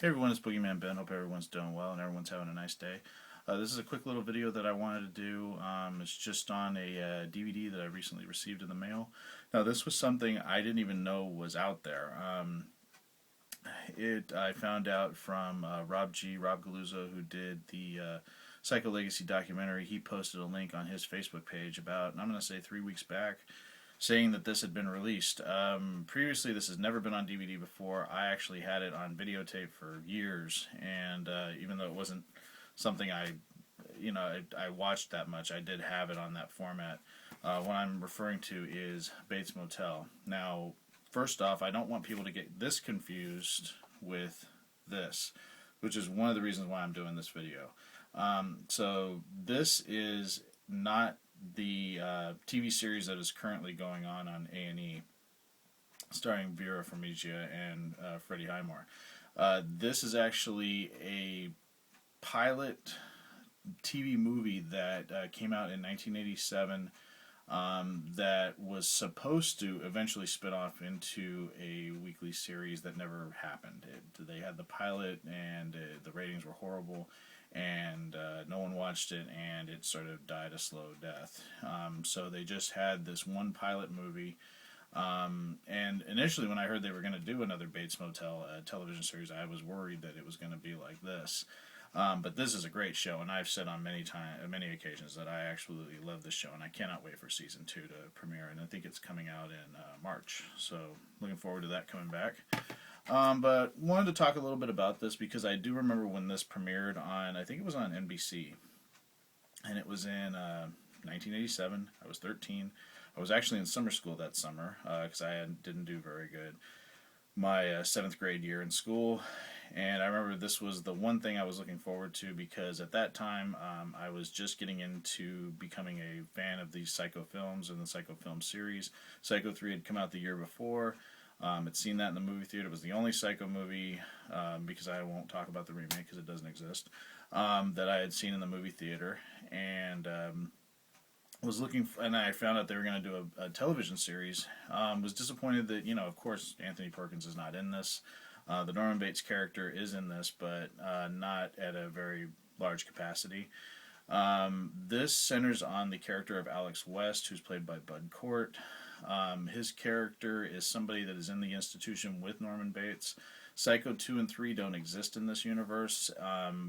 Hey everyone, it's Boogeyman Ben. Hope everyone's doing well and everyone's having a nice day. This is a quick little video that I wanted to do. It's just on a DVD that I recently received in the mail. Now, this was something I didn't even know was out there. I found out from Rob Galuzzo, who did the Psycho Legacy documentary. He posted a link on his Facebook page about, I'm going to say 3 weeks back, saying that this had been released. Previously, this has never been on DVD before. I actually had it on videotape for years, and even though it wasn't something I watched that much, I did have it on that format. What I'm referring to is Bates Motel. Now, first off, I don't want people to get this confused with this, which is one of the reasons why I'm doing this video. So this is not the TV series that is currently going on A&E, starring Vera Farmiga and Freddie Highmore. This is actually a pilot TV movie that came out in 1987 that was supposed to eventually spin off into a weekly series that never happened. They had the pilot, and the ratings were horrible, and no one watched it, and it sort of died a slow death. So they just had this one pilot movie, and initially when I heard they were going to do another Bates Motel television series, I was worried that it was going to be like this. But this is a great show, and I've said on many occasions that I absolutely love this show, and I cannot wait for season 2 to premiere, and I think it's coming out in March, so looking forward to that coming back. But wanted to talk a little bit about this because I do remember when this premiered on, I think it was on NBC, and it was in 1987. I was 13. I was actually in summer school that summer because didn't do very good my 7th grade year in school, and I remember this was the one thing I was looking forward to because at that time I was just getting into becoming a fan of these Psycho films and the Psycho film series. Psycho 3 had come out the year before. I'd seen that in the movie theater. It was the only Psycho movie, because I won't talk about the remake because it doesn't exist, that I had seen in the movie theater, and and I found out they were going to do a television series. Was disappointed that, of course, Anthony Perkins is not in this. The Norman Bates character is in this, but not at a very large capacity. This centers on the character of Alex West, who's played by Bud Cort. His character is somebody that is in the institution with Norman Bates. Psycho 2 and 3 don't exist in this universe.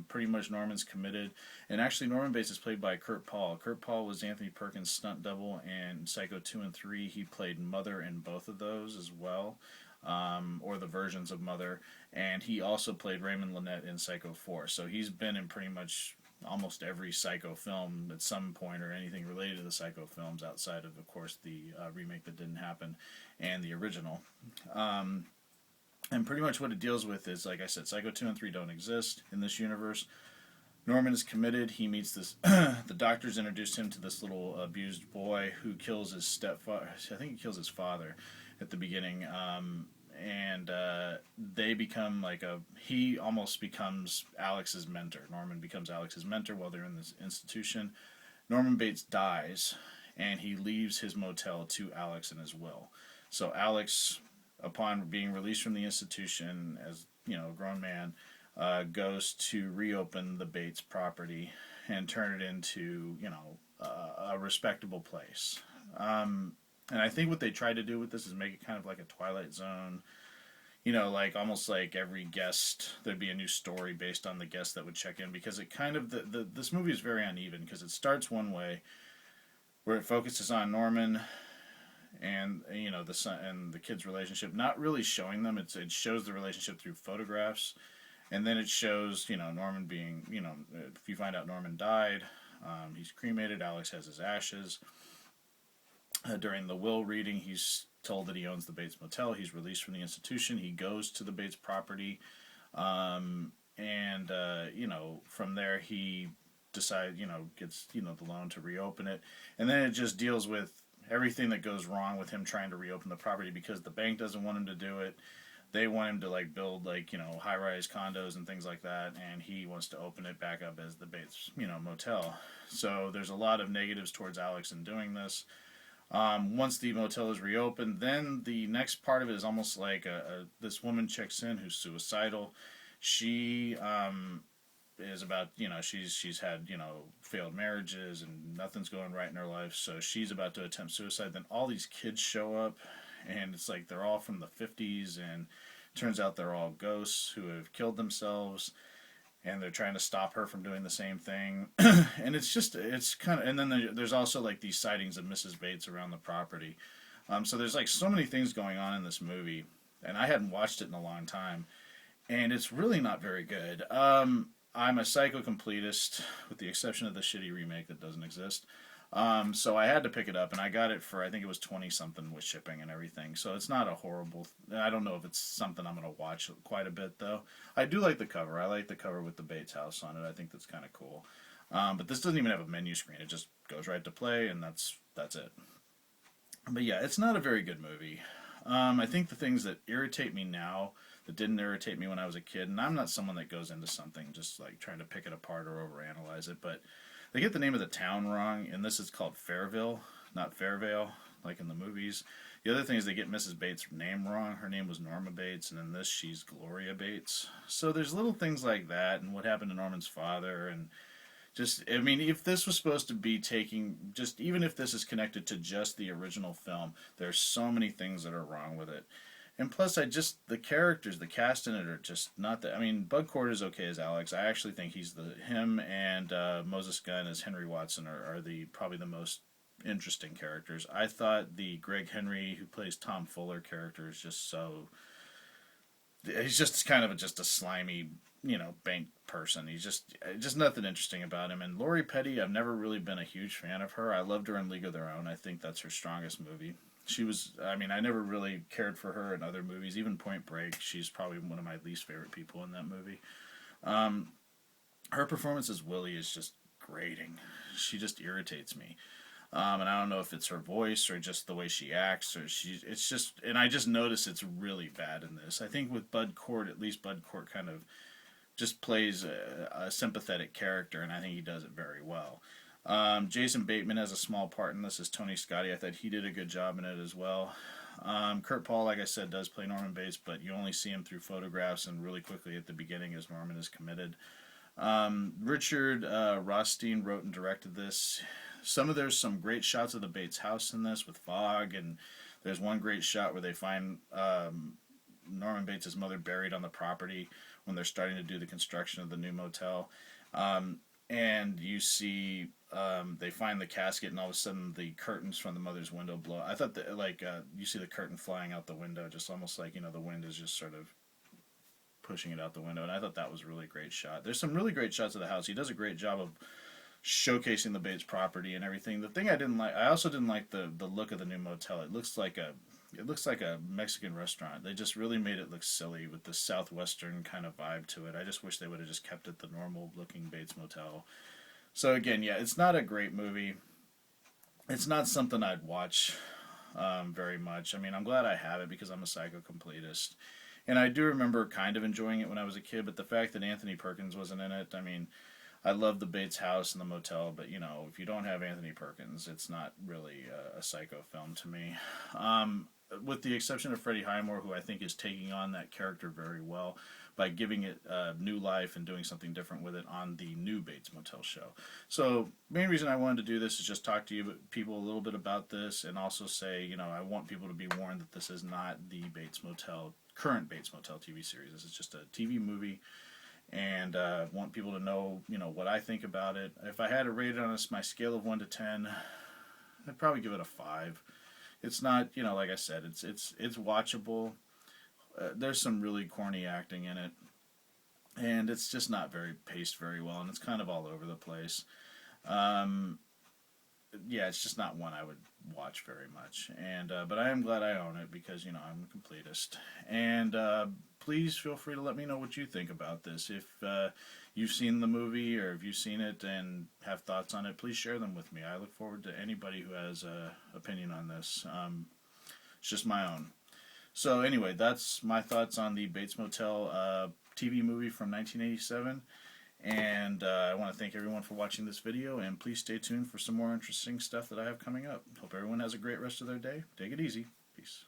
Pretty much Norman's committed. And actually Norman Bates is played by Curt Paul. Curt Paul was Anthony Perkins' stunt double, and Psycho 2 and 3 he played Mother in both of those as well, or the versions of Mother. And he also played Raymond Lynette in Psycho 4. So he's been in pretty much almost every Psycho film at some point, or anything related to the Psycho films outside of course, the remake that didn't happen and the original. And pretty much what it deals with is, like I said, Psycho 2 and 3 don't exist in this universe. Norman is committed. He meets this, the doctors introduced him to this little abused boy who kills his stepfather. I think he kills his father at the beginning. And they become he almost becomes Alex's mentor. Norman becomes Alex's mentor while they're in this institution. Norman Bates dies, and he leaves his motel to Alex in his will. So Alex, upon being released from the institution as a grown man, goes to reopen the Bates property and turn it into a respectable place. And I think what they tried to do with this is make it kind of like a Twilight Zone, almost like every guest, there'd be a new story based on the guest that would check in, because it kind of, this movie is very uneven, because it starts one way, where it focuses on Norman and the son and the kid's relationship, not really showing them. It shows the relationship through photographs, and then it shows Norman being, if you find out Norman died, he's cremated. Alex has his ashes. During the will reading, he's told that he owns the Bates Motel. He's released from the institution. He goes to the Bates property, and from there he decides, gets the loan to reopen it, and then it just deals with everything that goes wrong with him trying to reopen the property, because the bank doesn't want him to do it. They want him to build high-rise condos and things like that, and he wants to open it back up as the Bates motel. So there's a lot of negatives towards Alex in doing this. Once the motel is reopened, then the next part of it is almost like this woman checks in who's suicidal. She is about, she's had, failed marriages and nothing's going right in her life, so she's about to attempt suicide. Then all these kids show up, and it's like they're all from the 50s, and turns out they're all ghosts who have killed themselves, and they're trying to stop her from doing the same thing. And it's kind of, and then there's also like these sightings of Mrs. Bates around the property. So there's like so many things going on in this movie, and I hadn't watched it in a long time, and it's really not very good. I'm a Psycho completist, with the exception of the shitty remake that doesn't exist. So I had to pick it up, and I got it for, I think it was 20 something with shipping and everything. So it's not a horrible. I don't know if it's something I'm gonna watch quite a bit though. I do like the cover. I like the cover with the Bates house on it. I think that's kind of cool. But this doesn't even have a menu screen. It just goes right to play, and that's it. But yeah, it's not a very good movie. I think the things that irritate me now that didn't irritate me when I was a kid, and I'm not someone that goes into something just like trying to pick it apart or overanalyze it, but they get the name of the town wrong, and this is called Fairville, not Fairvale, like in the movies. The other thing is they get Mrs. Bates' name wrong. Her name was Norma Bates, and in this she's Gloria Bates. So there's little things like that, and what happened to Norman's father, and just, I mean, if this was supposed to be taking, just even if this is connected to just the original film, there's so many things that are wrong with it. And plus, the characters, the cast in it are just not that. I mean, Bud Cort is okay as Alex. I actually think him and Moses Gunn as Henry Watson are probably the most interesting characters. I thought the Greg Henry, who plays Tom Fuller character, is just so. He's just kind of just a slimy, bank person. He's just nothing interesting about him. And Lori Petty, I've never really been a huge fan of her. I loved her in League of Their Own. I think that's her strongest movie. I mean, I never really cared for her in other movies. Even Point Break, she's probably one of my least favorite people in that movie. Her performance as Willie is just grating. She just irritates me. And I don't know if it's her voice or just the way she acts, and I just notice it's really bad in this. I think with Bud Cort, at least Bud Cort kind of just plays a sympathetic character, and I think he does it very well. Jason Bateman has a small part in this as Tony Scotti. I thought he did a good job in it as well. Kurt Paul, like I said, does play Norman Bates, but you only see him through photographs and really quickly at the beginning as Norman is committed. Richard Rothstein wrote and directed this. There's some great shots of the Bates house in this with fog, and there's one great shot where they find Norman Bates' mother buried on the property when they're starting to do the construction of the new motel. And you see they find the casket, and all of a sudden the curtains from the mother's window blow. I thought that you see the curtain flying out the window, just almost like the wind is just sort of pushing it out the window. And I thought that was a really great shot. There's some really great shots of the house. He does a great job of showcasing the Bates property and everything. The thing I also didn't like the look of the new motel. It looks like a Mexican restaurant. They just really made it look silly with the southwestern kind of vibe to it. I just wish they would have just kept it the normal looking Bates Motel. So again, yeah, it's not a great movie. It's not something I'd watch very much. I mean, I'm glad I have it because I'm a Psycho completist. And I do remember kind of enjoying it when I was a kid, but the fact that Anthony Perkins wasn't in it, I mean, I love the Bates house and the motel, but if you don't have Anthony Perkins, it's not really a Psycho film to me. With the exception of Freddie Highmore, who I think is taking on that character very well by giving it new life and doing something different with it on the new Bates Motel show. So, main reason I wanted to do this is just talk to people a little bit about this, and also say, I want people to be warned that this is not the current Bates Motel TV series. This is just a TV movie. And want people to know, what I think about it. If I had to rate it on my scale of 1 to 10, I'd probably give it a 5. It's not, like I said, it's watchable. There's some really corny acting in it, and it's just not paced very well, and it's kind of all over the place. Yeah, it's just not one I would watch very much. And but I am glad I own it because I'm a completist. And please feel free to let me know what you think about this. If you've seen the movie or if you've seen it and have thoughts on it, please share them with me. I look forward to anybody who has an opinion on this. It's just my own. So anyway, that's my thoughts on the Bates Motel TV movie from 1987. And I want to thank everyone for watching this video, and please stay tuned for some more interesting stuff that I have coming up. Hope everyone has a great rest of their day. Take it easy. Peace.